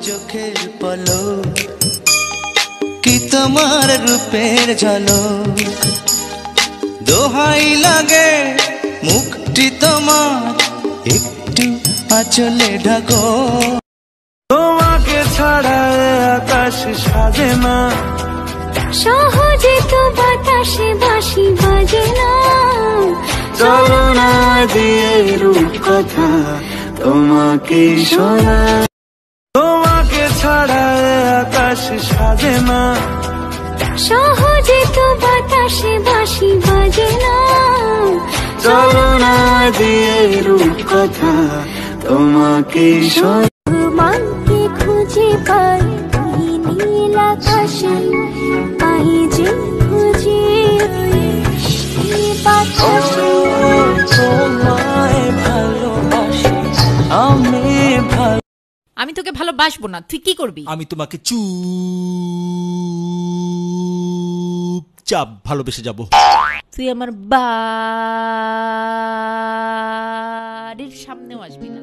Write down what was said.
চোখের পলক কি তোমার রূপের ঝলক, দোহাই লাগে মুখটি তোমার একটু আঁচলে ঢাকো। তোমাকে ছাড়া আকাশ সাজে না, সহজে তো বাতাসে বাঁশি বাজে না। চলো না দিয়ে রূপ কথা তোমাকে শোনা। তোমাকে ছাড়া আকাশ সাজে না, সহজে তো বাতাসে বাঁশি বাজে না। চলো না দিয়ে রূপ কথা তোমাকে শোনা। তোমাকে খুঁজে পাই নীল আকাশে, পাই যে খুঁজে বাতাসে। তোমায় ভালোবাসি আমি ভালো। আমি তোকে ভালোবাসবো না, তুই কি করবি? আমি তোমাকে চুপচাপ ভালোবেসে যাব। তুই আমার বাড়ির সামনেও আসবি না।